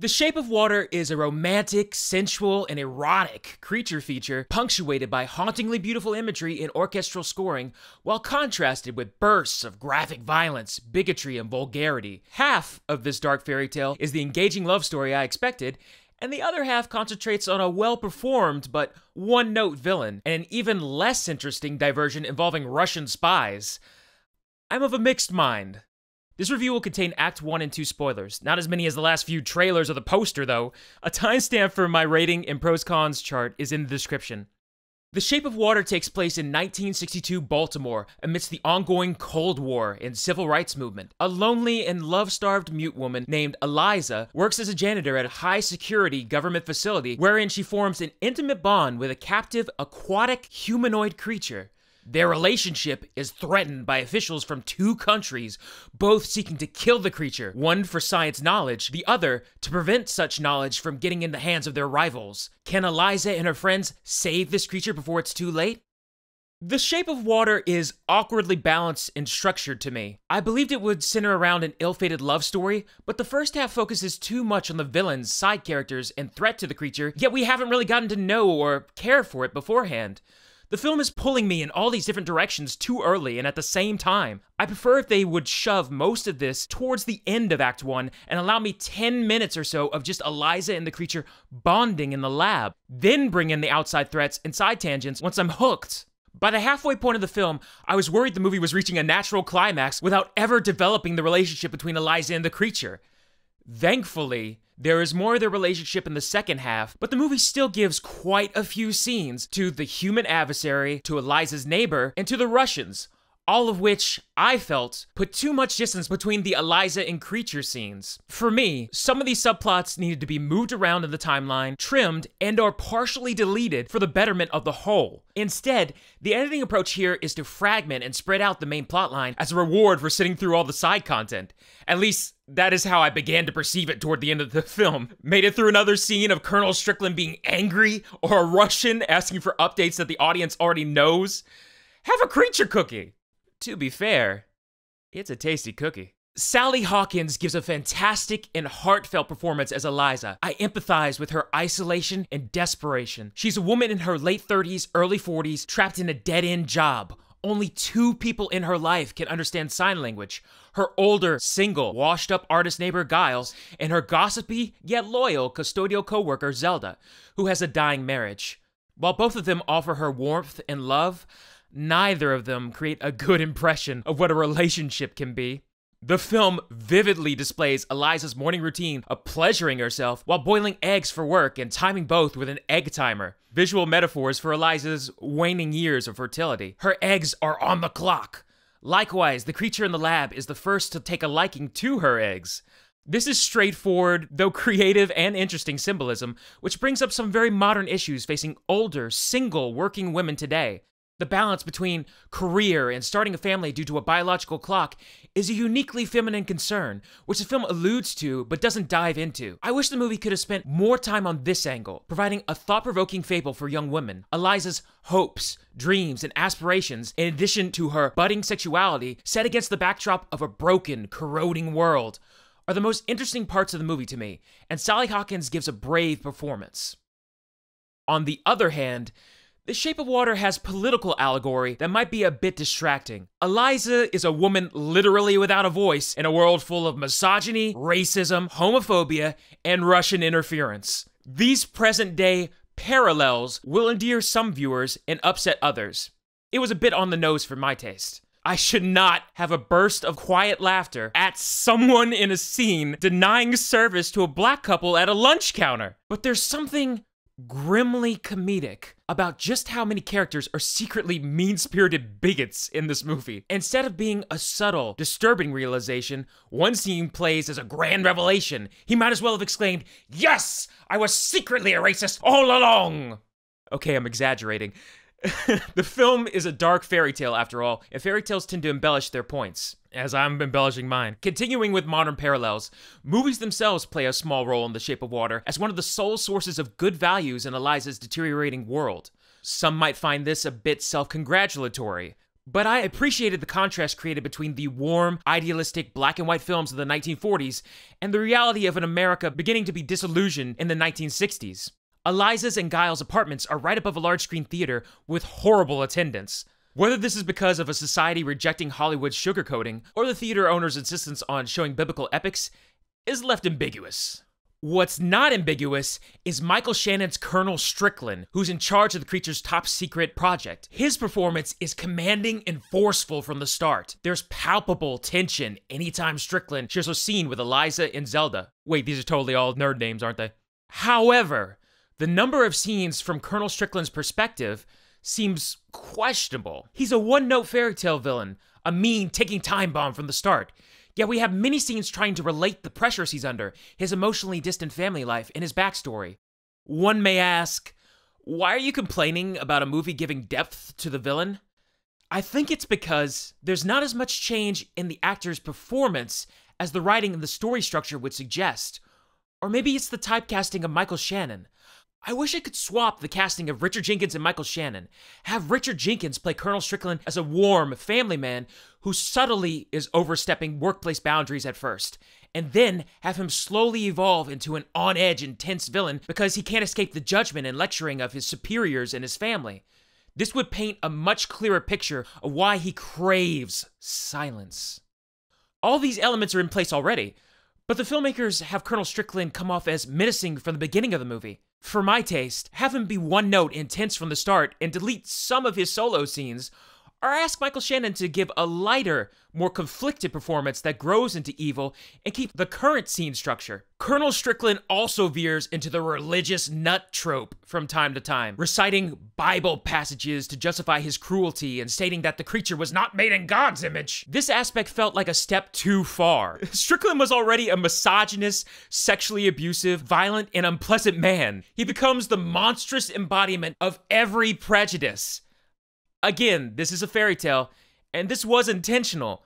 The Shape of Water is a romantic, sensual, and erotic creature feature punctuated by hauntingly beautiful imagery and orchestral scoring, while contrasted with bursts of graphic violence, bigotry, and vulgarity. Half of this dark fairy tale is the engaging love story I expected, and the other half concentrates on a well-performed but one-note villain, and an even less interesting diversion involving Russian spies. I'm of a mixed mind. This review will contain Act 1 and 2 spoilers, not as many as the last few trailers or the poster though. A timestamp for my rating and pros-cons chart is in the description. The Shape of Water takes place in 1962 Baltimore amidst the ongoing Cold War and Civil Rights movement. A lonely and love-starved mute woman named Elisa works as a janitor at a high-security government facility wherein she forms an intimate bond with a captive aquatic humanoid creature. Their relationship is threatened by officials from two countries, both seeking to kill the creature, one for science knowledge, the other to prevent such knowledge from getting in the hands of their rivals. Can Elisa and her friends save this creature before it's too late? The Shape of Water is awkwardly balanced and structured to me. I believed it would center around an ill-fated love story, but the first half focuses too much on the villains, side characters, and threat to the creature, yet we haven't really gotten to know or care for it beforehand. The film is pulling me in all these different directions too early and at the same time. I prefer if they would shove most of this towards the end of Act 1 and allow me 10 minutes or so of just Elisa and the creature bonding in the lab, then bring in the outside threats and side tangents once I'm hooked. By the halfway point of the film, I was worried the movie was reaching a natural climax without ever developing the relationship between Elisa and the creature. Thankfully, there is more of their relationship in the second half, but the movie still gives quite a few scenes to the human adversary, to Elisa's neighbor, and to the Russians, all of which, I felt, put too much distance between the Elisa and creature scenes. For me, some of these subplots needed to be moved around in the timeline, trimmed, and or partially deleted for the betterment of the whole. Instead, the editing approach here is to fragment and spread out the main plotline as a reward for sitting through all the side content. At least, that is how I began to perceive it toward the end of the film. Made it through another scene of Colonel Strickland being angry, or a Russian asking for updates that the audience already knows. Have a creature cookie! To be fair, it's a tasty cookie. Sally Hawkins gives a fantastic and heartfelt performance as Elisa. I empathize with her isolation and desperation. She's a woman in her late 30s, early 40s, trapped in a dead-end job. Only two people in her life can understand sign language. Her older, single, washed-up artist neighbor Giles, and her gossipy, yet loyal custodial co-worker Zelda, who has a dying marriage. While both of them offer her warmth and love, neither of them create a good impression of what a relationship can be. The film vividly displays Elisa's morning routine of pleasuring herself while boiling eggs for work and timing both with an egg timer. Visual metaphors for Elisa's waning years of fertility. Her eggs are on the clock. Likewise, the creature in the lab is the first to take a liking to her eggs. This is straightforward, though creative and interesting symbolism, which brings up some very modern issues facing older, single, working women today. The balance between career and starting a family due to a biological clock is a uniquely feminine concern, which the film alludes to but doesn't dive into. I wish the movie could have spent more time on this angle, providing a thought-provoking fable for young women. Elisa's hopes, dreams, and aspirations, in addition to her budding sexuality, set against the backdrop of a broken, corroding world, are the most interesting parts of the movie to me, and Sally Hawkins gives a brave performance. On the other hand, The Shape of Water has political allegory that might be a bit distracting. Elisa is a woman literally without a voice in a world full of misogyny, racism, homophobia, and Russian interference. These present-day parallels will endear some viewers and upset others. It was a bit on the nose for my taste. I should not have a burst of quiet laughter at someone in a scene denying service to a black couple at a lunch counter. But there's something grimly comedic about just how many characters are secretly mean-spirited bigots in this movie. Instead of being a subtle, disturbing realization, one scene plays as a grand revelation. He might as well have exclaimed, "Yes! I was secretly a racist all along!" Okay, I'm exaggerating. The film is a dark fairy tale after all, and fairy tales tend to embellish their points, as I'm embellishing mine. Continuing with modern parallels, movies themselves play a small role in The Shape of Water as one of the sole sources of good values in Elisa's deteriorating world. Some might find this a bit self-congratulatory, But I appreciated the contrast created between the warm, idealistic black and white films of the 1940s and the reality of an America beginning to be disillusioned in the 1960s. Elisa's and Giles' apartments are right above a large screen theater with horrible attendance. Whether this is because of a society rejecting Hollywood's sugarcoating or the theater owner's insistence on showing biblical epics is left ambiguous. What's not ambiguous is Michael Shannon's Colonel Strickland, who's in charge of the creature's top secret project. His performance is commanding and forceful from the start. There's palpable tension anytime Strickland shares a scene with Elisa and Zelda. Wait, these are totally all nerd names, aren't they? However, the number of scenes from Colonel Strickland's perspective seems questionable. He's a one-note fairy tale villain, a mean, ticking time bomb from the start. Yet we have many scenes trying to relate the pressures he's under, his emotionally distant family life, and his backstory. One may ask, why are you complaining about a movie giving depth to the villain? I think it's because there's not as much change in the actor's performance as the writing and the story structure would suggest. Or maybe it's the typecasting of Michael Shannon. I wish I could swap the casting of Richard Jenkins and Michael Shannon. Have Richard Jenkins play Colonel Strickland as a warm family man who subtly is overstepping workplace boundaries at first, and then have him slowly evolve into an on-edge, intense villain because he can't escape the judgment and lecturing of his superiors and his family. This would paint a much clearer picture of why he craves silence. All these elements are in place already, but the filmmakers have Colonel Strickland come off as menacing from the beginning of the movie. For my taste, have him be one note intense from the start and delete some of his solo scenes, or ask Michael Shannon to give a lighter, more conflicted performance that grows into evil and keep the current scene structure. Colonel Strickland also veers into the religious nut trope from time to time, reciting Bible passages to justify his cruelty and stating that the creature was not made in God's image. This aspect felt like a step too far. Strickland was already a misogynist, sexually abusive, violent, and unpleasant man. He becomes the monstrous embodiment of every prejudice. Again, this is a fairy tale, and this was intentional.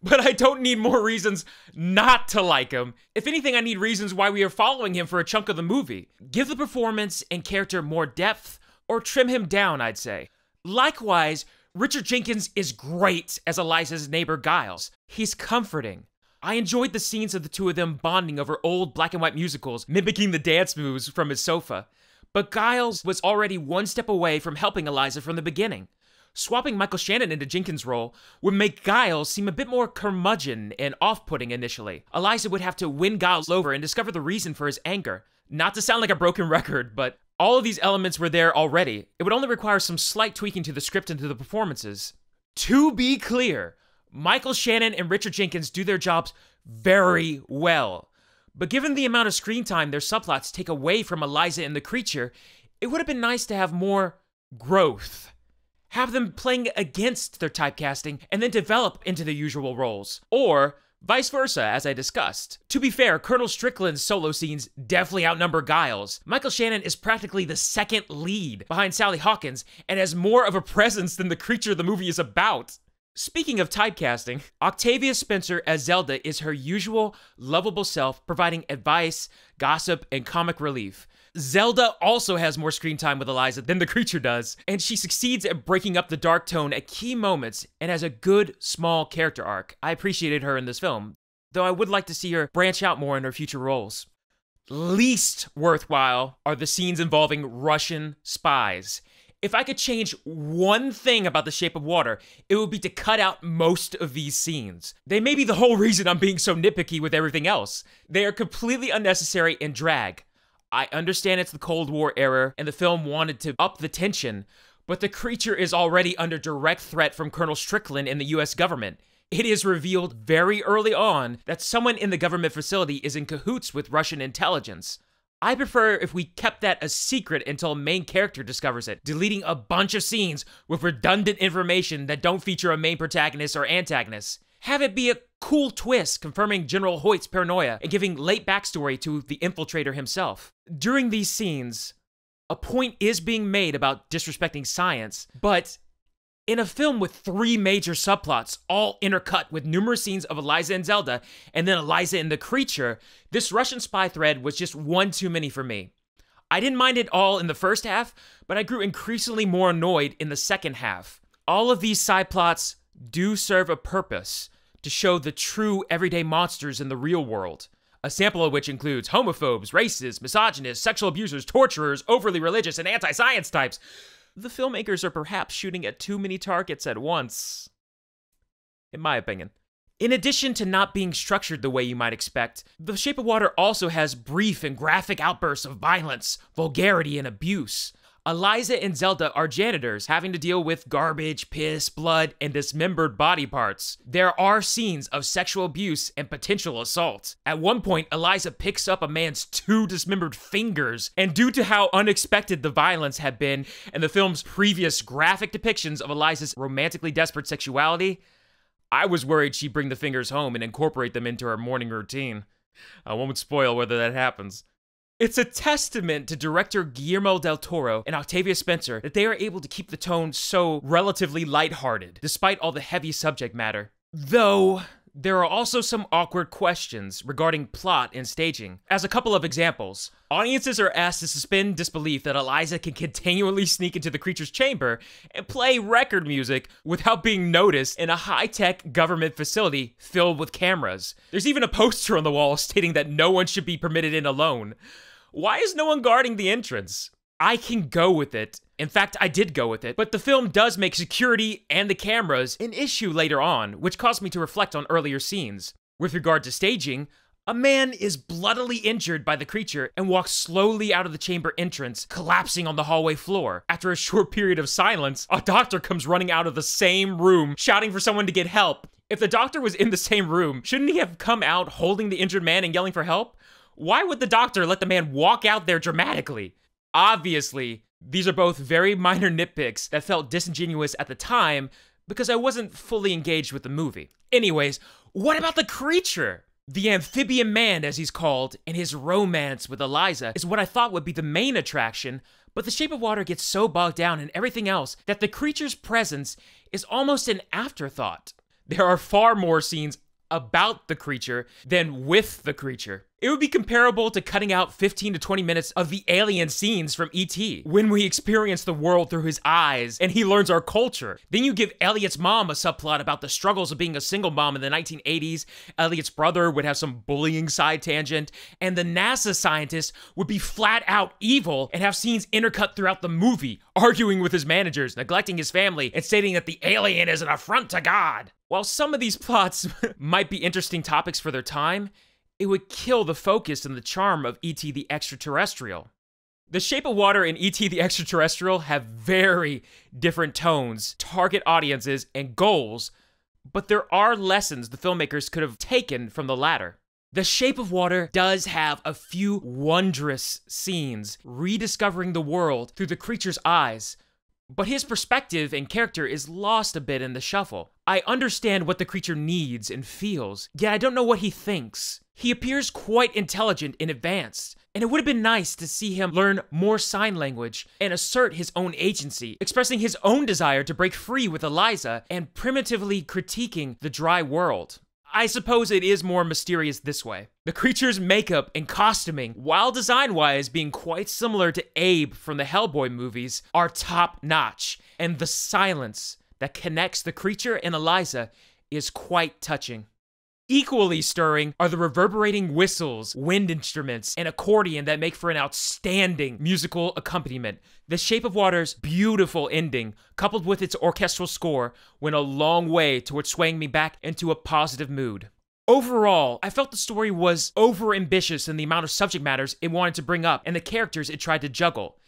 But I don't need more reasons not to like him. If anything, I need reasons why we are following him for a chunk of the movie. Give the performance and character more depth, or trim him down, I'd say. Likewise, Richard Jenkins is great as Elisa's neighbor Giles. He's comforting. I enjoyed the scenes of the two of them bonding over old black and white musicals, mimicking the dance moves from his sofa. But Giles was already one step away from helping Elisa from the beginning. Swapping Michael Shannon into Jenkins' role would make Giles seem a bit more curmudgeon and off-putting initially. Elisa would have to win Giles over and discover the reason for his anger. Not to sound like a broken record, but all of these elements were there already. It would only require some slight tweaking to the script and to the performances. To be clear, Michael Shannon and Richard Jenkins do their jobs very well. But given the amount of screen time their subplots take away from Elisa and the creature, it would have been nice to have more growth. Have them playing against their typecasting and then develop into their usual roles. Or vice versa, as I discussed. To be fair, Colonel Strickland's solo scenes definitely outnumber Giles. Michael Shannon is practically the second lead behind Sally Hawkins and has more of a presence than the creature the movie is about. Speaking of typecasting, Octavia Spencer as Zelda is her usual lovable self, providing advice, gossip, and comic relief. Zelda also has more screen time with Elisa than the creature does, and she succeeds at breaking up the dark tone at key moments and has a good, small character arc. I appreciated her in this film, though I would like to see her branch out more in her future roles. Least worthwhile are the scenes involving Russian spies. If I could change one thing about The Shape of Water, it would be to cut out most of these scenes. They may be the whole reason I'm being so nitpicky with everything else. They are completely unnecessary and drag. I understand it's the Cold War era and the film wanted to up the tension, but the creature is already under direct threat from Colonel Strickland and the US government. It is revealed very early on that someone in the government facility is in cahoots with Russian intelligence. I prefer if we kept that a secret until a main character discovers it, deleting a bunch of scenes with redundant information that don't feature a main protagonist or antagonist. Have it be a cool twist, confirming General Hoyt's paranoia and giving late backstory to the infiltrator himself. During these scenes, a point is being made about disrespecting science, but in a film with 3 major subplots, all intercut with numerous scenes of Elisa and Zelda, and then Elisa and the creature, this Russian spy thread was just one too many for me. I didn't mind it all in the first half, but I grew increasingly more annoyed in the second half. All of these side plots do serve a purpose to show the true everyday monsters in the real world, a sample of which includes homophobes, racists, misogynists, sexual abusers, torturers, overly religious, and anti-science types. The filmmakers are perhaps shooting at too many targets at once, in my opinion. In addition to not being structured the way you might expect, The Shape of Water also has brief and graphic outbursts of violence, vulgarity, and abuse. Elisa and Zelda are janitors, having to deal with garbage, piss, blood, and dismembered body parts. There are scenes of sexual abuse and potential assault. At one point, Elisa picks up a man's 2 dismembered fingers, and due to how unexpected the violence had been and the film's previous graphic depictions of Elisa's romantically desperate sexuality, I was worried she'd bring the fingers home and incorporate them into her morning routine. I won't spoil whether that happens. It's a testament to director Guillermo del Toro and Octavia Spencer that they are able to keep the tone so relatively lighthearted, despite all the heavy subject matter. Though, there are also some awkward questions regarding plot and staging. As a couple of examples, audiences are asked to suspend disbelief that Elisa can continually sneak into the creature's chamber and play record music without being noticed in a high-tech government facility filled with cameras. There's even a poster on the wall stating that no one should be permitted in alone. Why is no one guarding the entrance? I can go with it. In fact, I did go with it, but the film does make security and the cameras an issue later on, which caused me to reflect on earlier scenes. With regard to staging, a man is bloodily injured by the creature and walks slowly out of the chamber entrance, collapsing on the hallway floor. After a short period of silence, a doctor comes running out of the same room, shouting for someone to get help. If the doctor was in the same room, shouldn't he have come out holding the injured man and yelling for help? Why would the doctor let the man walk out there dramatically? Obviously, these are both very minor nitpicks that felt disingenuous at the time because I wasn't fully engaged with the movie. Anyways, what about the creature? The Amphibian Man, as he's called, and his romance with Elisa is what I thought would be the main attraction, but The Shape of Water gets so bogged down in everything else that the creature's presence is almost an afterthought. There are far more scenes about the creature than with the creature. It would be comparable to cutting out 15 to 20 minutes of the alien scenes from E.T. when we experience the world through his eyes and he learns our culture. Then you give Elliot's mom a subplot about the struggles of being a single mom in the 1980s. Elliot's brother would have some bullying side tangent, and the NASA scientist would be flat out evil and have scenes intercut throughout the movie, arguing with his managers, neglecting his family, and stating that the alien is an affront to God. While some of these plots might be interesting topics for their time, it would kill the focus and the charm of E.T. the Extraterrestrial. The Shape of Water and E.T. the Extraterrestrial have very different tones, target audiences, and goals, but there are lessons the filmmakers could have taken from the latter. The Shape of Water does have a few wondrous scenes, rediscovering the world through the creature's eyes, but his perspective and character is lost a bit in the shuffle. I understand what the creature needs and feels, yet I don't know what he thinks. He appears quite intelligent and advanced, and it would have been nice to see him learn more sign language and assert his own agency, expressing his own desire to break free with Elisa and primitively critiquing the dry world. I suppose it is more mysterious this way. The creature's makeup and costuming, while design-wise being quite similar to Abe from the Hellboy movies, are top-notch, and the silence that connects the creature and Elisa is quite touching. Equally stirring are the reverberating whistles, wind instruments, and accordion that make for an outstanding musical accompaniment. The Shape of Water's beautiful ending, coupled with its orchestral score, went a long way towards swaying me back into a positive mood. Overall, I felt the story was over-ambitious in the amount of subject matters it wanted to bring up and the characters it tried to juggle.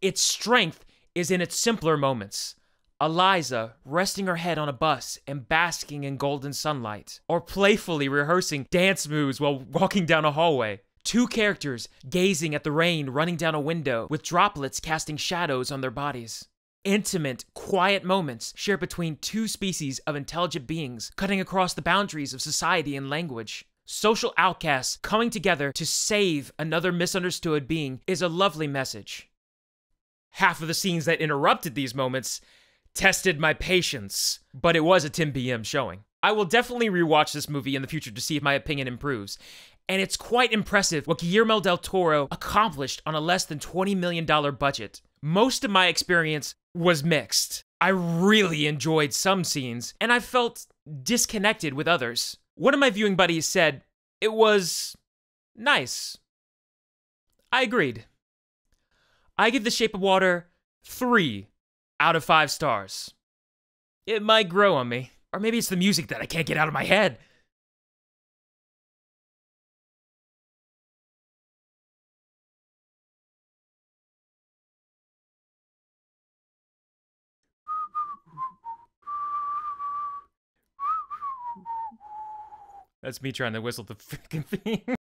Its strength is in its simpler moments. Elisa resting her head on a bus and basking in golden sunlight, or playfully rehearsing dance moves while walking down a hallway. Two characters gazing at the rain running down a window with droplets casting shadows on their bodies. Intimate, quiet moments shared between two species of intelligent beings cutting across the boundaries of society and language. Social outcasts coming together to save another misunderstood being is a lovely message. Half of the scenes that interrupted these moments tested my patience, but it was a 10 p.m. showing. I will definitely rewatch this movie in the future to see if my opinion improves, and it's quite impressive what Guillermo del Toro accomplished on a less than $20 million budget. Most of my experience was mixed. I really enjoyed some scenes, and I felt disconnected with others. One of my viewing buddies said, it was nice. I agreed. I give The Shape of Water 3 out of 5 stars. It might grow on me. Or maybe it's the music that I can't get out of my head. That's me trying to whistle the freaking theme.